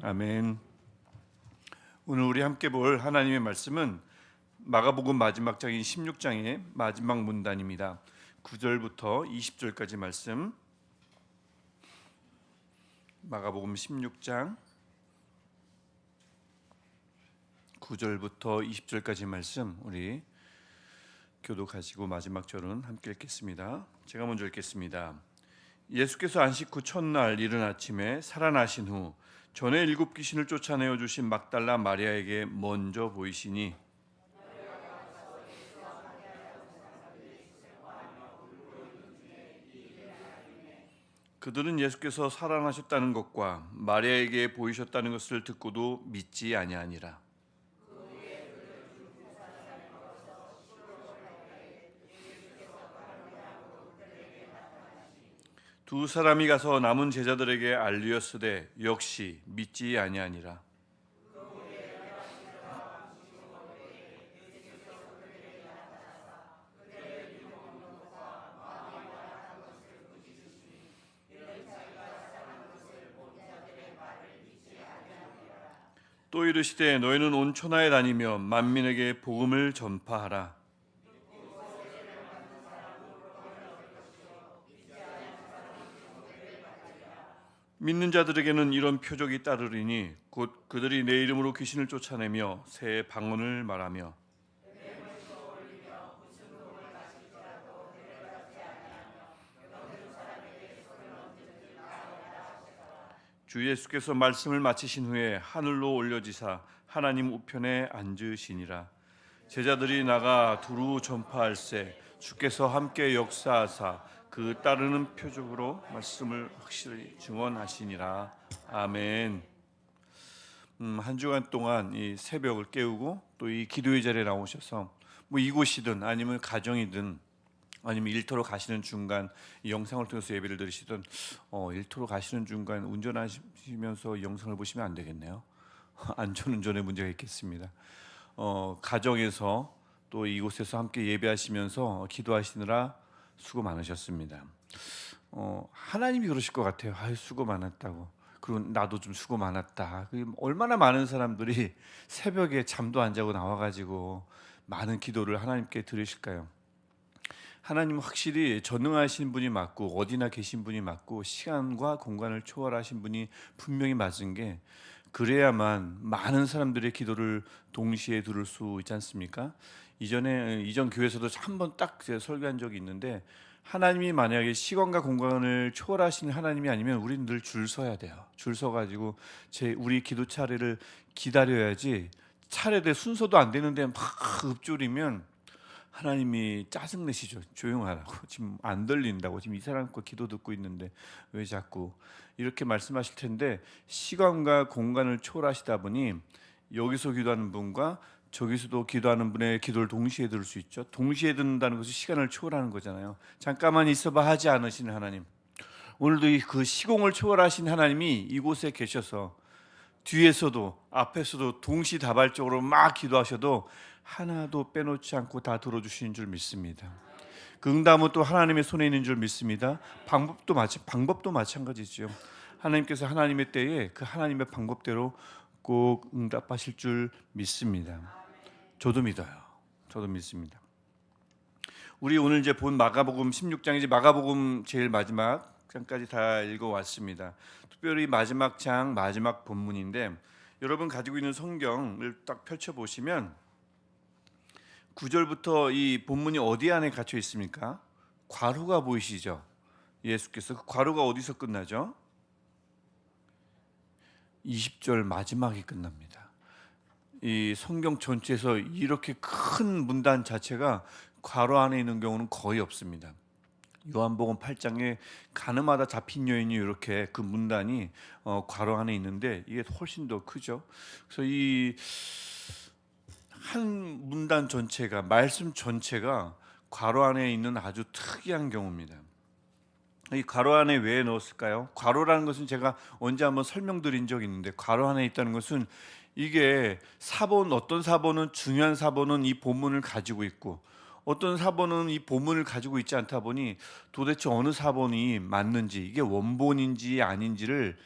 아멘. 오늘 우리 함께 볼 하나님의 말씀은 마가복음 마지막 장인 16장의 마지막 문단입니다. 9절부터 20절까지 말씀. 마가복음 16장 9절부터 20절까지 말씀, 우리 교독하시고 마지막 절은 함께 읽겠습니다. 제가 먼저 읽겠습니다. 예수께서 안식 후 첫날 이른 아침에 살아나신 후 전에 7 귀신을 쫓아내어 주신 막달라 마리아에게 먼저 보이시니 그들은 예수께서 살아나셨다는 것과 마리아에게 보이셨다는 것을 듣고도 믿지 아니하니라. 두 사람이 가서 남은 제자들에게 알리었으되 역시 믿지 아니하니라. 또 이르시되 너희는 온 천하에 다니며 만민에게 복음을 전파하라. 믿는 자들에게는 이런 표적이 따르리니 곧 그들이 내 이름으로 귀신을 쫓아내며 새 방언을 말하며 주 예수께서 말씀을 마치신 후에 하늘로 올려지사 하나님 우편에 앉으시니라. 제자들이 나가 두루 전파할세 주께서 함께 역사하사 그 따르는 표적으로 말씀을 확실히 증언하시니라. 아멘. 한 주간 동안 이 새벽을 깨우고 또 이 기도의 자리에 나오셔서 뭐 이곳이든 아니면 가정이든 아니면 일터로 가시는 중간 이 영상을 통해서 예배를 드리시든 일터로 가시는 중간 운전하시면서 영상을 보시면 안 되겠네요. 안전운전에 문제가 있겠습니다. 가정에서 또 이곳에서 함께 예배하시면서 기도하시느라 수고 많으셨습니다. 하나님이 그러실 것 같아요. 아유, 수고 많았다고. 그리고 나도 좀 수고 많았다. 얼마나 많은 사람들이 새벽에 잠도 안 자고 나와가지고 많은 기도를 하나님께 드리실까요? 하나님은 확실히 전능하신 분이 맞고 어디나 계신 분이 맞고 시간과 공간을 초월하신 분이 분명히 맞은 게, 그래야만 많은 사람들의 기도를 동시에 들을 수 있지 않습니까? 이전 교회에서도 한 번 딱 설교한 적이 있는데, 하나님이 만약에 시간과 공간을 초월하시는 하나님이 아니면 우리는 늘 줄 서야 돼요. 줄 서가지고 우리 기도 차례를 기다려야지, 차례대 순서도 안 되는데 막 읊조리면 하나님이 짜증내시죠. 조용하라고, 지금 안 들린다고, 지금 이 사람 거 기도 듣고 있는데 왜 자꾸 이렇게 말씀하실 텐데, 시간과 공간을 초월하시다 보니 여기서 기도하는 분과 저기서도 기도하는 분의 기도를 동시에 들을 수 있죠. 동시에 듣는다는 것이 시간을 초월하는 거잖아요. 잠깐만 있어봐 하지 않으시는 하나님, 오늘도 그 시공을 초월하신 하나님이 이곳에 계셔서 뒤에서도 앞에서도 동시다발적으로 막 기도하셔도 하나도 빼놓지 않고 다 들어주시는 줄 믿습니다. 그 응답은 또 하나님의 손에 있는 줄 믿습니다. 방법도 마찬가지죠. 하나님께서 하나님의 때에 그 하나님의 방법대로 꼭 응답하실 줄 믿습니다. 저도 믿어요. 저도 믿습니다. 우리 오늘 이제 본 마가복음 16장이지, 마가복음 제일 마지막 장까지 다 읽어왔습니다. 특별히 마지막 장 마지막 본문인데, 여러분 가지고 있는 성경을 딱 펼쳐보시면 9절부터 이 본문이 어디 안에 갇혀 있습니까? 괄호가 보이시죠? 예수께서 그 괄호가 어디서 끝나죠? 20절 마지막이 끝납니다. 이 성경 전체에서 이렇게 큰 문단 자체가 괄호 안에 있는 경우는 거의 없습니다. 요한복음 8장에 가늠하다 잡힌 여인이 이렇게 그 문단이 괄호 안에 있는데, 이게 훨씬 더 크죠. 그래서 이 한 문단 전체가, 말씀 전체가 괄호 안에 있는 아주 특이한 경우입니다. 이 괄호 안에 왜 넣었을까요? 괄호라는 것은 제가 언제 한번 설명드린 적이 있는데, 괄호 안에 있다는 것은 이게 어떤 사본은, 중요한 사본은 이 본문을 가지고 있고 어떤 사본은 이 본문을 가지고 있지 않다 보니 도대체 어느 사본이 맞는지, 이게 원본인지 아닌지를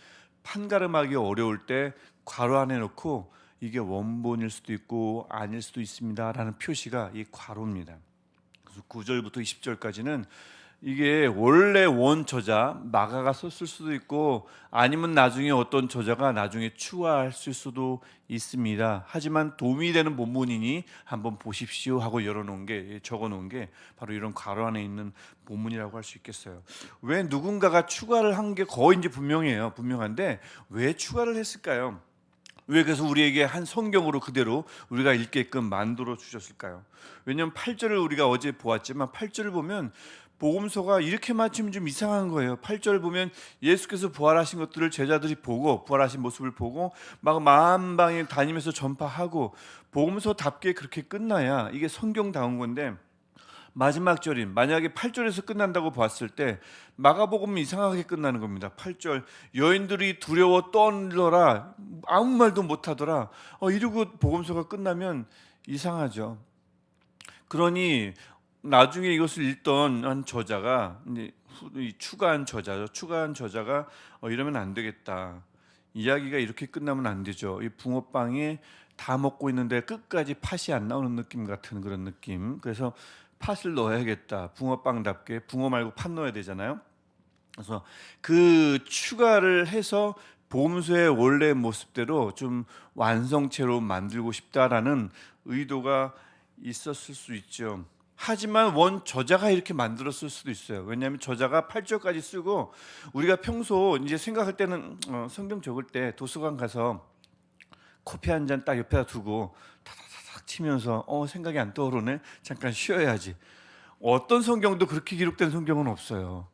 판가름하기 어려울 때 괄호 안에 넣고 이게 원본일 수도 있고 아닐 수도 있습니다라는 표시가 이 괄호입니다. 그래서 9절부터 20절까지는 이게 원래 원 저자 마가가 썼을 수도 있고 아니면 나중에 어떤 저자가 나중에 추가했을 수도 있습니다. 하지만 도움이 되는 본문이니 한번 보십시오 하고 열어놓은 게, 적어놓은 게 바로 이런 괄호 안에 있는 본문이라고 할 수 있겠어요. 왜 누군가가 추가를 한 게 거의 이제 분명한데 왜 추가를 했을까요? 왜 그래서 우리에게 한 성경으로 그대로 우리가 읽게끔 만들어 주셨을까요? 왜냐하면 8절을 우리가 어제 보았지만 8절을 보면 복음서가 이렇게 맞추면 좀 이상한 거예요. 8절 보면 예수께서 부활하신 것들을 제자들이 보고 부활하신 모습을 보고 막 만방에 다니면서 전파하고 복음서답게 그렇게 끝나야 이게 성경다운 건데 마지막 절인 만약에 8절에서 끝난다고 봤을 때 마가복음은 이상하게 끝나는 겁니다. 8절 여인들이 두려워 떨더라 아무 말도 못하더라 이러고 복음서가 끝나면 이상하죠. 그러니 나중에 이것을 읽던 한 저자가 추가한 저자가 이러면 안 되겠다. 이야기가 이렇게 끝나면 안 되죠. 이 붕어빵에 다 먹고 있는데 끝까지 팥이 안 나오는 느낌 같은 그런 느낌. 그래서 팥을 넣어야겠다. 붕어빵답게 붕어 말고 팥 넣어야 되잖아요. 그래서 그 추가를 해서 복음서의 원래 모습대로 좀 완성체로 만들고 싶다라는 의도가 있었을 수 있죠. 하지만 원 저자가 이렇게 만들었을 수도 있어요. 왜냐하면 저자가 8절까지 쓰고 우리가 평소 이제 생각할 때는 성경 적을 때 도서관 가서 커피 한 잔 딱 옆에다 두고 타닥타닥 치면서 생각이 안 떠오르네. 잠깐 쉬어야지. 어떤 성경도 그렇게 기록된 성경은 없어요.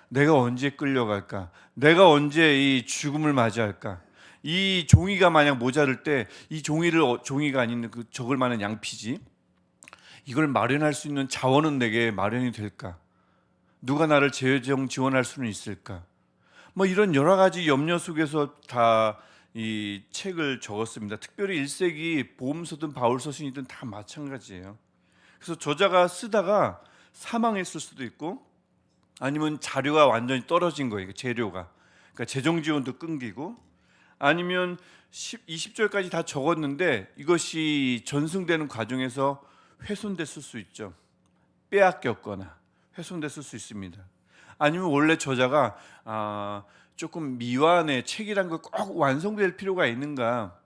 내가 언제 끌려갈까? 내가 언제 이 죽음을 맞이할까? 이 종이가 만약 모자랄 때 이 종이가 아닌 그 적을 만한 양피지. 이걸 마련할 수 있는 자원은 내게 마련이 될까? 누가 나를 재정 지원할 수는 있을까? 뭐 이런 여러 가지 염려 속에서 다 이 책을 적었습니다. 특별히 1세기 보험서든 바울서신이든 다 마찬가지예요. 그래서 저자가 쓰다가 사망했을 수도 있고 아니면 자료가 완전히 떨어진 거예요. 재료가. 그러니까 재정 지원도 끊기고 아니면 20절까지 다 적었는데 이것이 전승되는 과정에서 훼손됐을 수 있죠. 빼앗겼거나 훼손됐을 수 있습니다. 아니면 원래 저자가 조금 미완의 책이란 거 꼭 완성될 필요가 있는가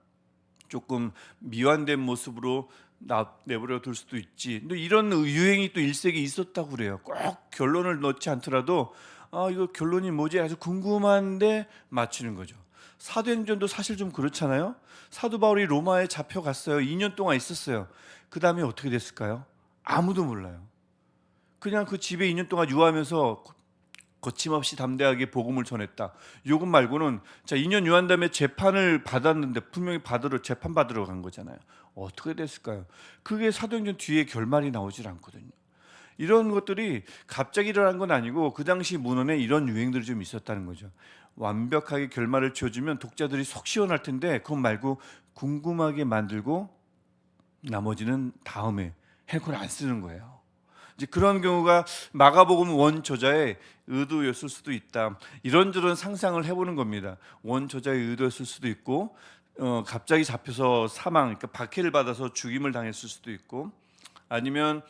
조금 미완된 모습으로 내버려 둘 수도 있지. 근데 이런 유행이 또 1세기에 있었다고 그래요. 꼭 결론을 넣지 않더라도 이거 결론이 뭐지? 아주 궁금한데 맞추는 거죠. 사도행전도 사실 좀 그렇잖아요. 사도 바울이 로마에 잡혀갔어요. 2년 동안 있었어요. 그 다음에 어떻게 됐을까요? 아무도 몰라요. 그냥 그 집에 2년 동안 유하면서 거침없이 담대하게 복음을 전했다. 요것 말고는 2년 유한 다음에 재판을 받았는데 분명히 재판 받으러 간 거잖아요. 어떻게 됐을까요? 그게 사도행전 뒤에 결말이 나오질 않거든요. 이런 것들이 갑자기 일어난 건 아니고 그 당시 문헌에 이런 유행들이 좀 있었다는 거죠. 완벽하게 결말을 지어주면 독자들이 속 시원할 텐데 그것 말고 궁금하게 만들고 나머지는 다음에 해놓고 안 쓰는 거예요. 이제 그런 경우가 마가복음 원 저자의 의도였을 수도 있다. 이런저런 상상을 해보는 겁니다. 원 저자의 의도였을 수도 있고 갑자기 잡혀서 그러니까 박해를 받아서 죽임을 당했을 수도 있고 아니면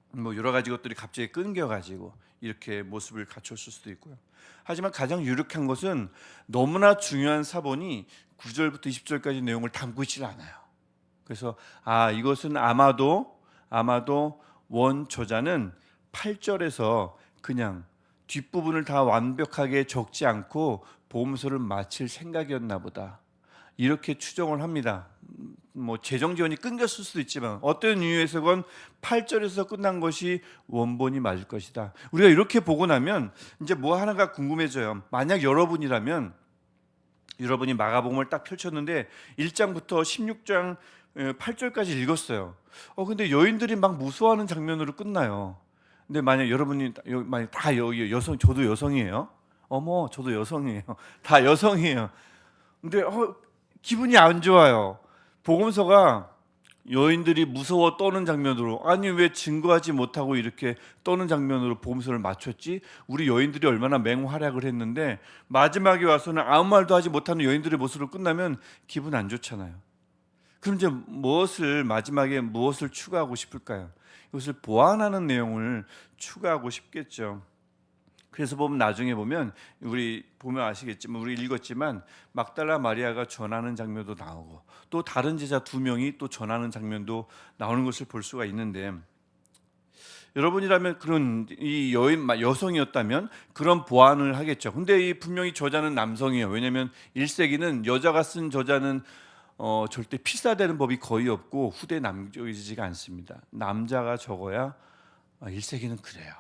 뭐 여러 가지 것들이 갑자기 끊겨가지고 이렇게 모습을 갖췄을 수도 있고요. 하지만 가장 유력한 것은 너무나 중요한 사본이 9절부터 20절까지 내용을 담고 있지 않아요. 그래서 이것은 아마도 원 저자는 8절에서 그냥 뒷부분을 다 완벽하게 적지 않고 복음서를 마칠 생각이었나 보다. 이렇게 추정을 합니다. 뭐 재정 지원이 끊겼을 수도 있지만 어떤 이유에서건 8절에서 끝난 것이 원본이 맞을 것이다. 우리가 이렇게 보고 나면 이제 뭐 하나가 궁금해져요. 만약 여러분이 마가복음을 딱 펼쳤는데 1장부터 16장 8절까지 읽었어요. 근데 여인들이 막 무서워하는 장면으로 끝나요. 근데 만약 여러분이 만약 다 여성, 저도 여성이에요. 저도 여성이에요. 다 여성이에요. 근데 기분이 안 좋아요. 복음서가 여인들이 무서워 떠는 장면으로, 아니 왜 증거하지 못하고 이렇게 떠는 장면으로 복음서를 맞췄지? 우리 여인들이 얼마나 맹활약을 했는데 마지막에 와서는 아무 말도 하지 못하는 여인들의 모습으로 끝나면 기분 안 좋잖아요. 그럼 이제 마지막에 무엇을 추가하고 싶을까요? 이것을 보완하는 내용을 추가하고 싶겠죠. 그래서 보면 나중에 보면 우리 보면 아시겠지만, 우리 읽었지만 막달라 마리아가 전하는 장면도 나오고 또 다른 제자 두 명이 또 전하는 장면도 나오는 것을 볼 수가 있는데, 여러분이라면 그런 이 여성이었다면 그런 보완을 하겠죠. 근데 이 분명히 저자는 남성이에요. 왜냐하면 1세기는 여자가 쓴 저자는 절대 필사되는 법이 거의 없고 후대에 남겨지지가 않습니다. 남자가 적어야 1세기는 그래요.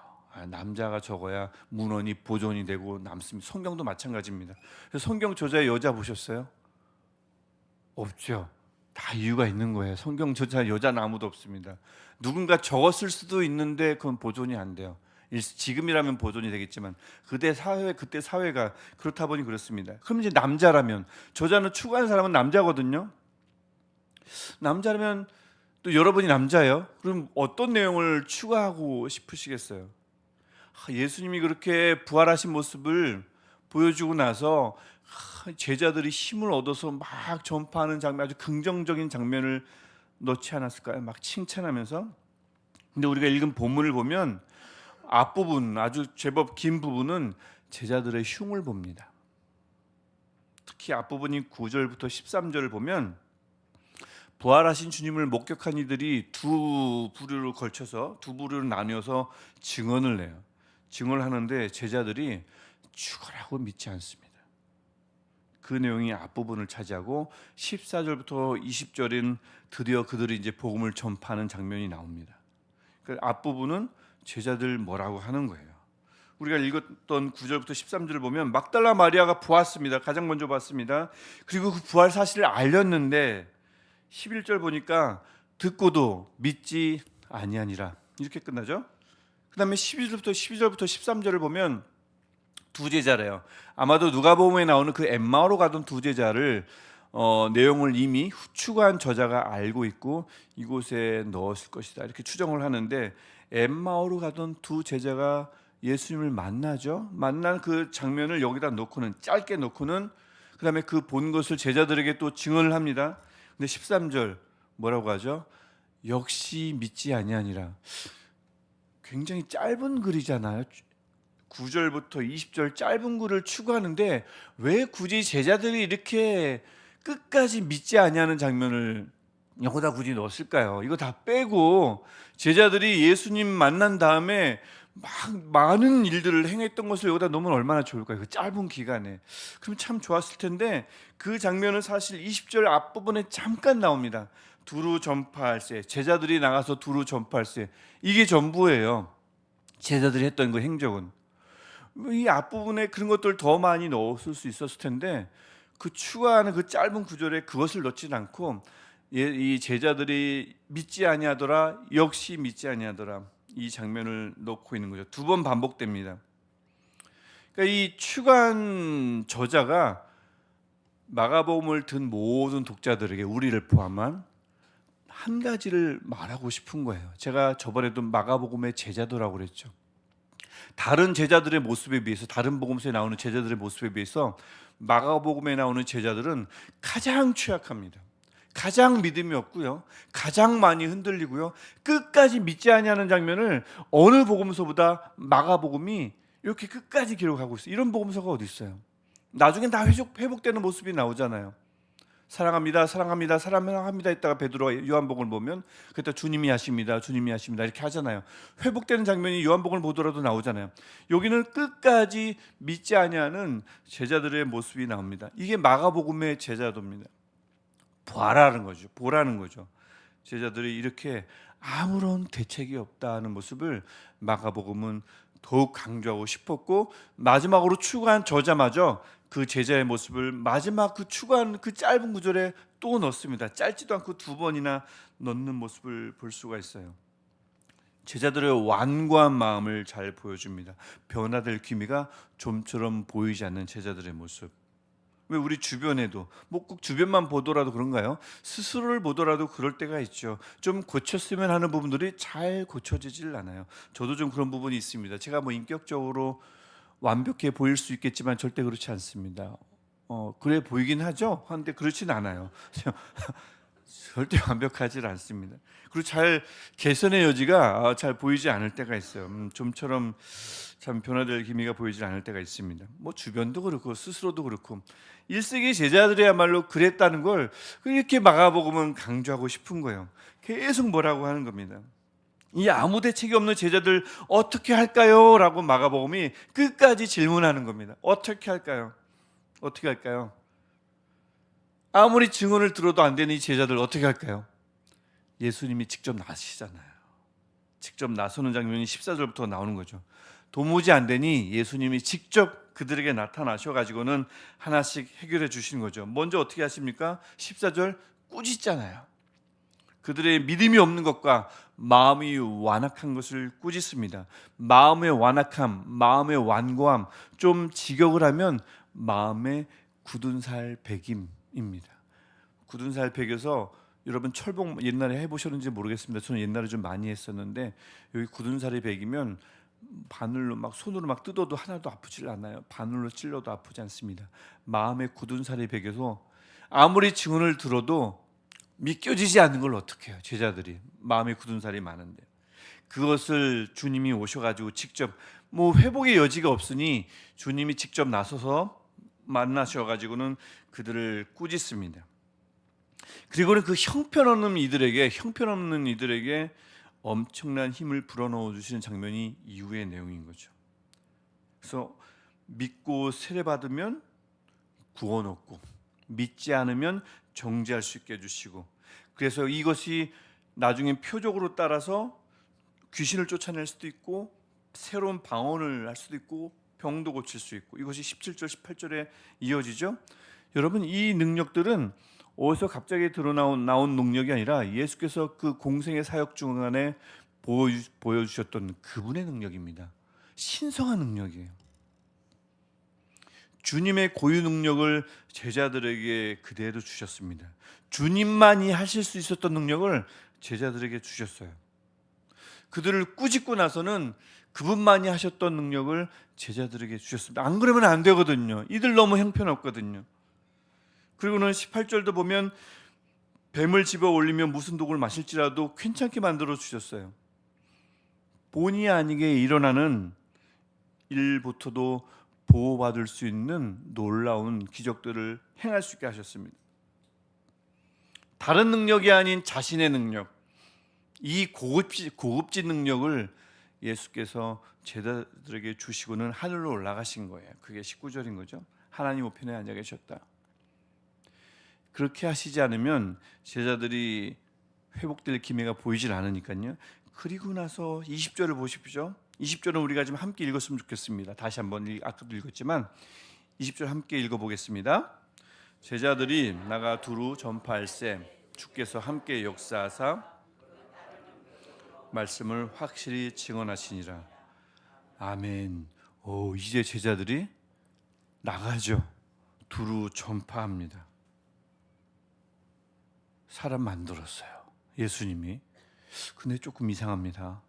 남자가 적어야 문헌이 보존이 되고 남습니다. 성경도 마찬가지입니다. 그래서 성경 저자의 여자 보셨어요? 없죠. 다 이유가 있는 거예요. 성경 저자 여자는 아무도 없습니다. 누군가 적었을 수도 있는데 그건 보존이 안 돼요. 지금이라면 보존이 되겠지만 그때 사회가 그렇다 보니 그렇습니다. 그럼 이제 남자라면, 저자는 추구하는 사람은 남자거든요. 남자라면 또 여러분이 남자예요. 그럼 어떤 내용을 추가하고 싶으시겠어요? 예수님이 그렇게 부활하신 모습을 보여주고 나서 제자들이 힘을 얻어서 막 전파하는 장면, 아주 긍정적인 장면을 넣지 않았을까요? 막 칭찬하면서. 근데 우리가 읽은 본문을 보면 앞부분, 아주 제법 긴 부분은 제자들의 흉을 봅니다. 특히 앞부분인 9절부터 13절을 보면 부활하신 주님을 목격한 이들이 두 부류로 나뉘어서 증언을 내요. 증언을 하는데 제자들이 죽어라고 믿지 않습니다. 그 내용이 앞부분을 차지하고 14절부터 20절인 드디어 그들이 이제 복음을 전파하는 장면이 나옵니다. 그 앞부분은 제자들 뭐라고 하는 거예요. 우리가 읽었던 9절부터 13절을 보면 막달라 마리아가 보았습니다. 가장 먼저 봤습니다. 그리고 그 부활 사실을 알렸는데 11절 보니까 듣고도 믿지 아니하니라, 이렇게 끝나죠. 그 다음에 12절부터 13절을 보면 두 제자래요. 아마도 누가복음에 나오는 그 엠마오로 가던 두 제자를 내용을 이미 추가한 저자가 알고 있고 이곳에 넣었을 것이다, 이렇게 추정을 하는데, 엠마오로 가던 두 제자가 예수님을 만나죠. 만난 그 장면을 여기다 놓고는, 짧게 놓고는, 그 다음에 그 본 것을 제자들에게 또 증언을 합니다. 근데 13절 뭐라고 하죠? 역시 믿지 아니하니라. 굉장히 짧은 글이잖아요. 9절부터 20절 짧은 글을 추구하는데 왜 굳이 제자들이 이렇게 끝까지 믿지 아니하는 장면을 여기다 굳이 넣었을까요? 이거 다 빼고 제자들이 예수님 만난 다음에 막 많은 일들을 행했던 것을 여기다 넣으면 얼마나 좋을까요? 그 짧은 기간에. 그럼 참 좋았을 텐데 그 장면은 사실 20절 앞부분에 잠깐 나옵니다. 두루 전파할세, 제자들이 나가서 두루 전파할세, 이게 전부예요. 제자들이 했던 그 행적은. 이 앞부분에 그런 것들 더 많이 넣었을 수 있었을 텐데 그 추가하는 그 짧은 구절에 그것을 넣지는 않고 이 제자들이 믿지 아니하더라, 역시 믿지 아니하더라, 이 장면을 넣고 있는 거죠. 두 번 반복됩니다. 그러니까 이 추가한 저자가 마가복음을 든 모든 독자들에게, 우리를 포함한, 한 가지를 말하고 싶은 거예요. 제가 저번에도 마가복음의 제자도라고 그랬죠. 다른 제자들의 모습에 비해서, 다른 복음서에 나오는 제자들의 모습에 비해서 마가복음에 나오는 제자들은 가장 취약합니다. 가장 믿음이 없고요, 가장 많이 흔들리고요, 끝까지 믿지 아니하는 장면을 어느 복음서보다 마가복음이 이렇게 끝까지 기록하고 있어요. 이런 복음서가 어디 있어요? 나중엔 다 회복되는 모습이 나오잖아요. 사랑합니다, 사랑합니다, 사랑합니다 했다가 베드로가 요한복음을 보면 그때 주님이 하십니다, 주님이 하십니다 이렇게 하잖아요. 회복되는 장면이 요한복음을 보더라도 나오잖아요. 여기는 끝까지 믿지 아니하는 제자들의 모습이 나옵니다. 이게 마가복음의 제자도입니다. 보라는 거죠. 제자들이 이렇게 아무런 대책이 없다는 모습을 마가복음은 더욱 강조하고 싶었고, 마지막으로 추가한 저자마저 그 제자의 모습을 마지막 그 추가한 그 짧은 구절에 또 넣습니다. 짧지도 않고 두 번이나 넣는 모습을 볼 수가 있어요. 제자들의 완고한 마음을 잘 보여줍니다. 변화될 기미가 좀처럼 보이지 않는 제자들의 모습. 왜 우리 주변에도 뭐 꼭 주변만 보더라도 그런가요? 스스로를 보더라도 그럴 때가 있죠. 좀 고쳤으면 하는 부분들이 잘 고쳐지질 않아요. 저도 좀 그런 부분이 있습니다. 제가 뭐 인격적으로 완벽해 보일 수 있겠지만 절대 그렇지 않습니다. 그래 보이긴 하죠. 그런데 그렇진 않아요. 절대 완벽하지 않습니다. 그리고 잘 개선의 여지가 잘 보이지 않을 때가 있어요. 좀처럼 참 변화될 기미가 보이지 않을 때가 있습니다. 뭐 주변도 그렇고 스스로도 그렇고 1세기 제자들이야말로 그랬다는 걸 이렇게 마가복음은 강조하고 싶은 거예요. 계속 뭐라고 하는 겁니다. 이 아무 대책이 없는 제자들 어떻게 할까요? 라고 마가복음이 끝까지 질문하는 겁니다. 어떻게 할까요? 어떻게 할까요? 아무리 증언을 들어도 안 되는 이 제자들 어떻게 할까요? 예수님이 직접 나시잖아요. 직접 나서는 장면이 14절부터 나오는 거죠. 도무지 안 되니 예수님이 직접 그들에게 나타나셔가지고는 하나씩 해결해 주시는 거죠. 먼저 어떻게 하십니까? 14절 꾸짖잖아요. 그들의 믿음이 없는 것과 마음이 완악한 것을 꾸짖습니다. 마음의 완악함, 마음의 완고함, 좀 직역을 하면 마음의 굳은 살 배김입니다. 굳은 살 배겨서 여러분 철봉 옛날에 해보셨는지 모르겠습니다. 저는 옛날에 좀 많이 했었는데 여기 굳은 살이 배기면 바늘로 막 손으로 막 뜯어도 하나도 아프질 않아요. 바늘로 찔러도 아프지 않습니다. 마음에 굳은 살이 배겨서 아무리 증언을 들어도 믿겨지지 않는 걸 어떻게 해요? 제자들이 마음에 굳은 살이 많은데 그것을 주님이 오셔가지고 직접 뭐 회복의 여지가 없으니 주님이 직접 나서서 만나셔가지고는 그들을 꾸짖습니다. 그리고는 그 형편없는 이들에게 엄청난 힘을 불어넣어 주시는 장면이 이후의 내용인 거죠. 그래서 믿고 세례받으면 구원 얻고 믿지 않으면 정죄할 수 있게 해주시고, 그래서 이것이 나중에 표적으로 따라서 귀신을 쫓아낼 수도 있고 새로운 방언을 할 수도 있고 병도 고칠 수 있고, 이것이 17절 18절에 이어지죠. 여러분, 이 능력들은 어디서 갑자기 나온 능력이 아니라 예수께서 그 공생의 사역 중간에 보여주셨던 그분의 능력입니다. 신성한 능력이에요. 주님의 고유 능력을 제자들에게 그대로 주셨습니다. 주님만이 하실 수 있었던 능력을 제자들에게 주셨어요. 그들을 꾸짖고 나서는 그분만이 하셨던 능력을 제자들에게 주셨습니다. 안 그러면 안 되거든요. 이들 너무 형편없거든요. 그리고는 18절도 보면 뱀을 집어 올리면 무슨 독을 마실지라도 괜찮게 만들어 주셨어요. 본의 아니게 일어나는 일부터도 보호받을 수 있는 놀라운 기적들을 행할 수 있게 하셨습니다. 다른 능력이 아닌 자신의 능력, 이 고급진 능력을 예수께서 제자들에게 주시고는 하늘로 올라가신 거예요. 그게 19절인 거죠. 하나님 우편에 앉아 계셨다. 그렇게 하시지 않으면 제자들이 회복될 기미가 보이질 않으니까요. 그리고 나서 20절을 보십시오. 20절은 우리가 좀 함께 읽었으면 좋겠습니다. 다시 한번 아까도 읽었지만 20절 함께 읽어보겠습니다. 제자들이 나가 두루 전파할세 주께서 함께 역사하사 말씀을 확실히 증언하시니라. 아멘. 이제 제자들이 나가죠. 두루 전파합니다. 사람 만들었어요, 예수님이. 근데 조금 이상합니다.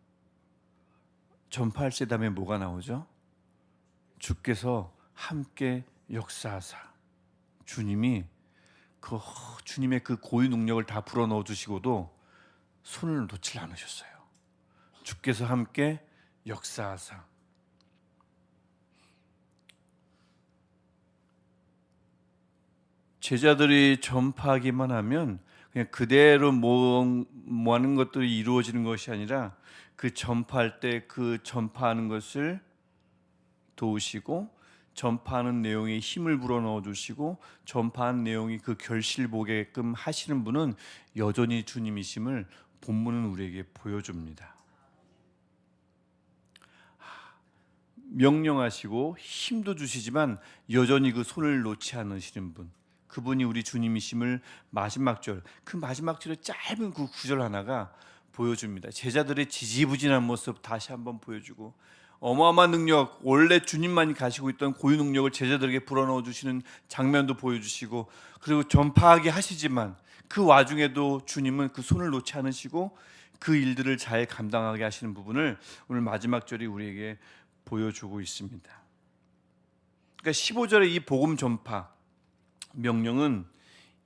전파할 때 다음에 뭐가 나오죠? 주께서 함께 역사하사. 주님의 그 고유 능력을 다 불어넣어 주시고도 손을 놓지 않으셨어요. 주께서 함께 역사하사. 제자들이 전파하기만 하면 그냥 그대로 하는 것들이 이루어지는 것이 아니라 그 전파할 때 그 전파하는 것을 도우시고 전파하는 내용에 힘을 불어넣어 주시고 전파하는 내용이 그 결실보게끔 하시는 분은 여전히 주님이심을 본문은 우리에게 보여줍니다. 명령하시고 힘도 주시지만 여전히 그 손을 놓지 않으시는 분, 그분이 우리 주님이심을 마지막 절의 짧은 그 구절 하나가 보여줍니다. 제자들의 지지부진한 모습 다시 한번 보여주고 어마어마한 능력, 원래 주님만이 가지고 있던 고유 능력을 제자들에게 불어넣어 주시는 장면도 보여주시고, 그리고 전파하게 하시지만 그 와중에도 주님은 그 손을 놓지 않으시고 그 일들을 잘 감당하게 하시는 부분을 오늘 마지막 절이 우리에게 보여주고 있습니다. 그러니까 15절의 이 복음 전파 명령은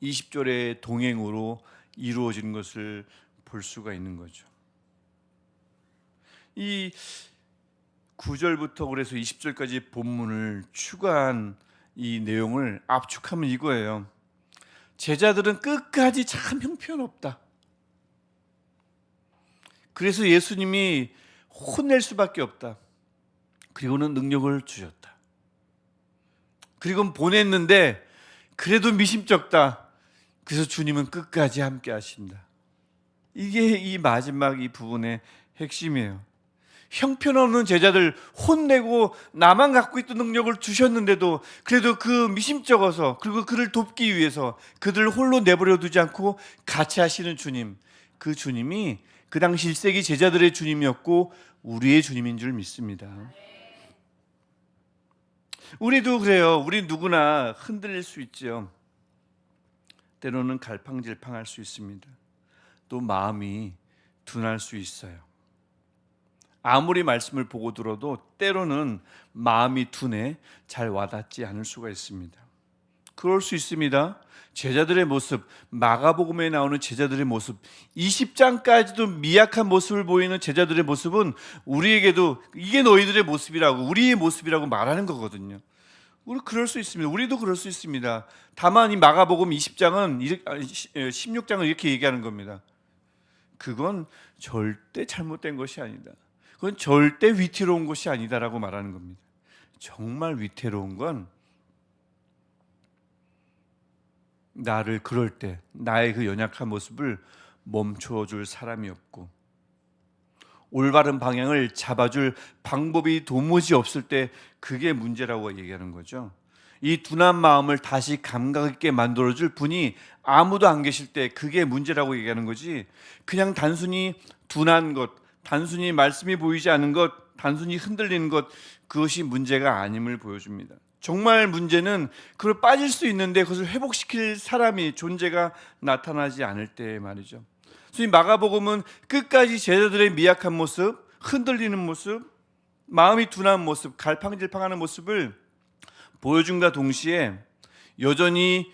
20절의 동행으로 이루어지는 것을 볼 수가 있는 거죠. 이 9절부터 그래서 20절까지 본문을 추가한 이 내용을 압축하면 이거예요. 제자들은 끝까지 참 형편없다. 그래서 예수님이 혼낼 수밖에 없다. 그리고는 능력을 주셨다. 그리고 보냈는데 그래도 미심쩍다. 그래서 주님은 끝까지 함께 하신다. 이게 이 마지막 이 부분의 핵심이에요. 형편없는 제자들 혼내고 나만 갖고 있던 능력을 주셨는데도 그래도 그 미심쩍어서, 그리고 그를 돕기 위해서 그들을 홀로 내버려 두지 않고 같이 하시는 주님, 그 주님이 그 당시 1세기 제자들의 주님이었고 우리의 주님인 줄 믿습니다. 우리도 그래요. 우리 누구나 흔들릴 수 있죠. 때로는 갈팡질팡할 수 있습니다. 또 마음이 둔할 수 있어요. 아무리 말씀을 보고 들어도 때로는 마음이 둔해 잘 와닿지 않을 수가 있습니다. 그럴 수 있습니다. 제자들의 모습, 마가복음에 나오는 제자들의 모습, 20장까지도 미약한 모습을 보이는 제자들의 모습은 우리에게도 이게 너희들의 모습이라고, 우리의 모습이라고 말하는 거거든요. 우리 그럴 수 있습니다. 우리도 그럴 수 있습니다. 다만 이 마가복음 20장은 16장은 이렇게 얘기하는 겁니다. 그건 절대 잘못된 것이 아니다. 그건 절대 위태로운 것이 아니다라고 말하는 겁니다. 정말 위태로운 건 나를 그럴 때 나의 그 연약한 모습을 멈춰줄 사람이 없고 올바른 방향을 잡아줄 방법이 도무지 없을 때 그게 문제라고 얘기하는 거죠. 이 둔한 마음을 다시 감각 있게 만들어줄 분이 아무도 안 계실 때 그게 문제라고 얘기하는 거지, 그냥 단순히 둔한 것, 단순히 말씀이 보이지 않는 것, 단순히 흔들리는 것, 그것이 문제가 아님을 보여줍니다. 정말 문제는 그걸 빠질 수 있는데 그것을 회복시킬 사람이, 존재가 나타나지 않을 때 말이죠. 그래서 이 마가복음은 끝까지 제자들의 미약한 모습, 흔들리는 모습, 마음이 둔한 모습, 갈팡질팡하는 모습을 보여준과 동시에 여전히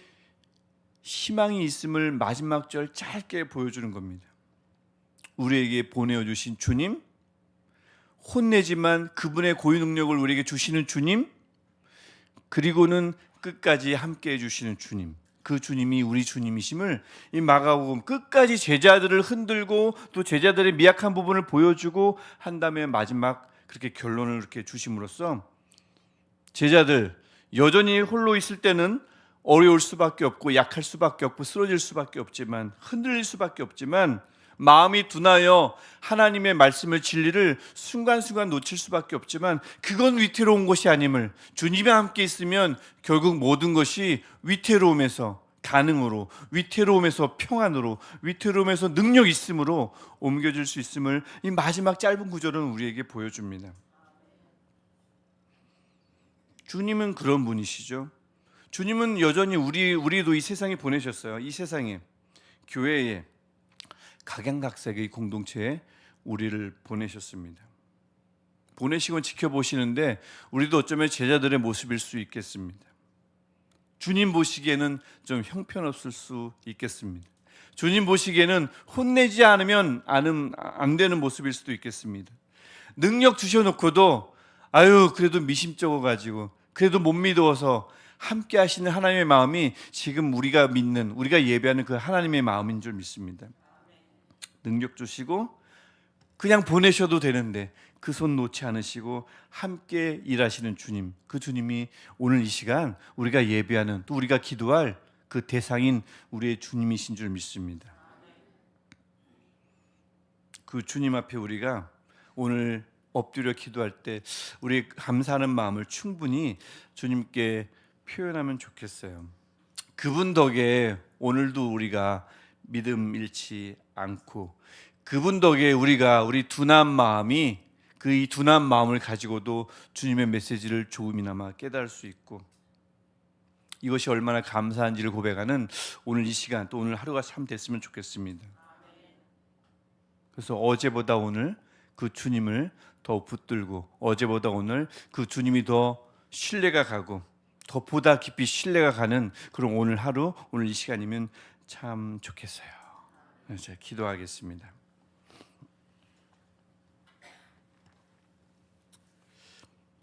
희망이 있음을 마지막 절 짧게 보여주는 겁니다. 우리에게 보내주신 주님, 혼내지만 그분의 고유 능력을 우리에게 주시는 주님, 그리고는 끝까지 함께 해주시는 주님, 그 주님이 우리 주님이심을 이 마가복음 끝까지 제자들을 흔들고 또 제자들의 미약한 부분을 보여주고 한 다음에 마지막 그렇게 결론을 이렇게 주심으로써 제자들 여전히 홀로 있을 때는 어려울 수밖에 없고 약할 수밖에 없고 쓰러질 수밖에 없지만, 흔들릴 수밖에 없지만, 마음이 둔하여 하나님의 말씀을, 진리를 순간순간 놓칠 수밖에 없지만 그건 위태로운 것이 아님을, 주님이 함께 있으면 결국 모든 것이 위태로움에서 가능으로, 위태로움에서 평안으로, 위태로움에서 능력 있음으로 옮겨질 수 있음을 이 마지막 짧은 구절은 우리에게 보여줍니다. 주님은 그런 분이시죠. 주님은 여전히 우리도 이 세상에 보내셨어요. 이 세상에, 교회에, 각양각색의 공동체에 우리를 보내셨습니다. 보내시고 지켜보시는데 우리도 어쩌면 제자들의 모습일 수 있겠습니다. 주님 보시기에는 좀 형편없을 수 있겠습니다. 주님 보시기에는 혼내지 않으면 안 되는 모습일 수도 있겠습니다. 능력 주셔놓고도 그래도 미심쩍어가지고, 그래도 못 믿어서 함께 하시는 하나님의 마음이 지금 우리가 믿는, 우리가 예배하는 그 하나님의 마음인 줄 믿습니다. 능력 주시고 그냥 보내셔도 되는데 그 손 놓지 않으시고 함께 일하시는 주님, 그 주님이 오늘 이 시간 우리가 예배하는, 또 우리가 기도할 그 대상인 우리의 주님이신 줄 믿습니다. 그 주님 앞에 우리가 오늘 엎드려 기도할 때 우리 감사하는 마음을 충분히 주님께 표현하면 좋겠어요. 그분 덕에 오늘도 우리가 믿음 잃지 않고, 그분 덕에 우리 둔한 마음이 그 이 둔한 마음을 가지고도 주님의 메시지를 조금이나마 깨달을 수 있고, 이것이 얼마나 감사한지를 고백하는 오늘 이 시간, 또 오늘 하루가 참 됐으면 좋겠습니다. 그래서 어제보다 오늘 그 주님을 더 붙들고, 어제보다 오늘 그 주님이 더 신뢰가 가고, 더 보다 깊이 신뢰가 가는 그런 오늘 하루, 오늘 이 시간이면 참 좋겠어요. 제가 기도하겠습니다.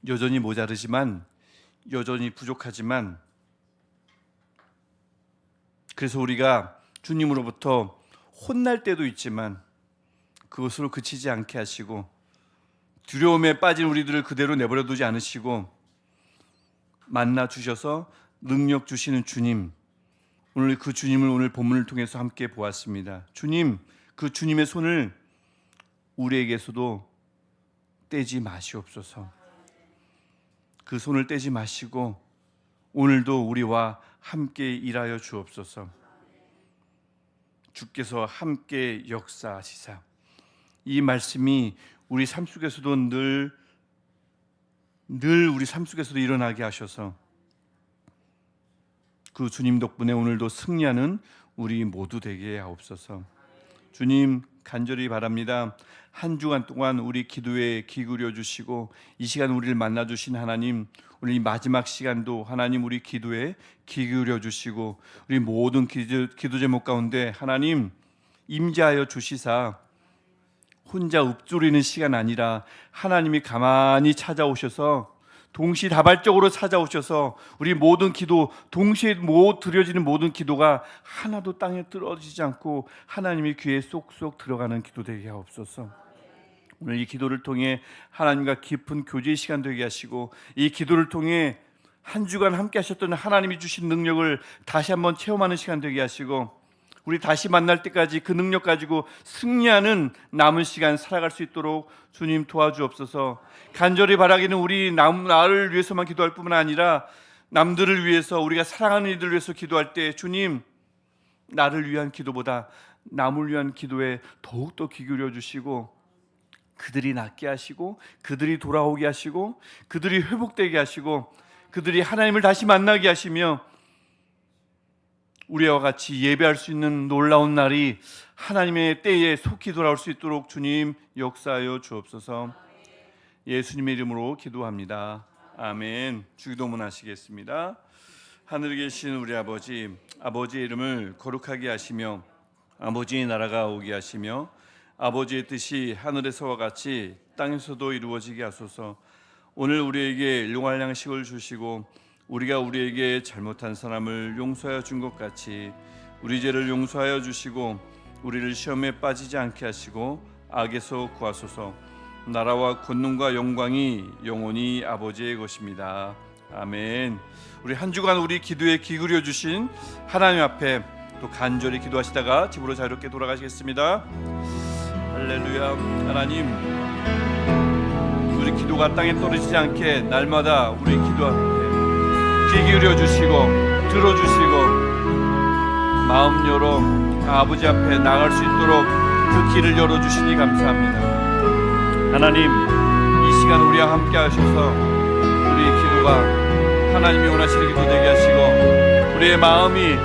여전히 모자르지만, 여전히 부족하지만, 그래서 우리가 주님으로부터 혼날 때도 있지만 그것으로 그치지 않게 하시고, 두려움에 빠진 우리들을 그대로 내버려 두지 않으시고 만나 주셔서 능력 주시는 주님, 오늘 그 주님을 오늘 본문을 통해서 함께 보았습니다. 주님, 그 주님의 손을 우리에게서도 떼지 마시옵소서. 그 손을 떼지 마시고 오늘도 우리와 함께 일하여 주옵소서. 주께서 함께 역사하시사 이 말씀이 우리 삶 속에서도 늘 우리 삶 속에서도 일어나게 하셔서 그 주님 덕분에 오늘도 승리하는 우리 모두 되게 하옵소서. 주님, 간절히 바랍니다. 한 주간 동안 우리 기도에 귀 기울여 주시고 이 시간 우리를 만나 주신 하나님, 오늘 이 마지막 시간도 하나님 우리 기도에 귀 기울여 주시고 우리 모든 기도 제목 가운데 하나님 임재하여 주시사 혼자 읊조리는 시간 아니라 하나님이 가만히 찾아오셔서 동시다발적으로 찾아오셔서 우리 모든 기도, 동시에 드려지는 모든 기도가 하나도 땅에 떨어지지 않고 하나님의 귀에 쏙쏙 들어가는 기도 되게 하옵소서. 오늘 이 기도를 통해 하나님과 깊은 교제의 시간 되게 하시고, 이 기도를 통해 한 주간 함께 하셨던 하나님이 주신 능력을 다시 한번 체험하는 시간 되게 하시고, 우리 다시 만날 때까지 그 능력 가지고 승리하는 남은 시간 살아갈 수 있도록 주님 도와주옵소서. 간절히 바라기는 우리 나를 위해서만 기도할 뿐만 아니라 남들을 위해서, 우리가 사랑하는 이들을 위해서 기도할 때 주님, 나를 위한 기도보다 남을 위한 기도에 더욱더 귀 기울여 주시고 그들이 낫게 하시고 그들이 돌아오게 하시고 그들이 회복되게 하시고 그들이 하나님을 다시 만나게 하시며 우리와 같이 예배할 수 있는 놀라운 날이 하나님의 때에 속히 돌아올 수 있도록 주님 역사하여 주옵소서. 예수님의 이름으로 기도합니다. 아멘. 주기도문 하시겠습니다. 하늘에 계신 우리 아버지, 아버지의 이름을 거룩하게 하시며 아버지의 나라가 오게 하시며 아버지의 뜻이 하늘에서와 같이 땅에서도 이루어지게 하소서. 오늘 우리에게 일용할 양식을 주시고 우리가 우리에게 잘못한 사람을 용서하여 준 것 같이 우리 죄를 용서하여 주시고 우리를 시험에 빠지지 않게 하시고 악에서 구하소서. 나라와 권능과 영광이 영원히 아버지의 것입니다. 아멘. 우리 한 주간 우리 기도에 귀 기울여 주신 하나님 앞에 또 간절히 기도하시다가 집으로 자유롭게 돌아가시겠습니다. 할렐루야. 하나님, 우리 기도가 땅에 떨어지지 않게 날마다 우리 기도 앞에 귀 기울여 주시고 들어주시고 마음 열어 아버지 앞에 나갈 수 있도록 그 길을 열어주시니 감사합니다. 하나님, 이 시간 우리와 함께 하셔서 우리의 기도가 하나님이 원하시는 기도 되게 하시고 우리의 마음이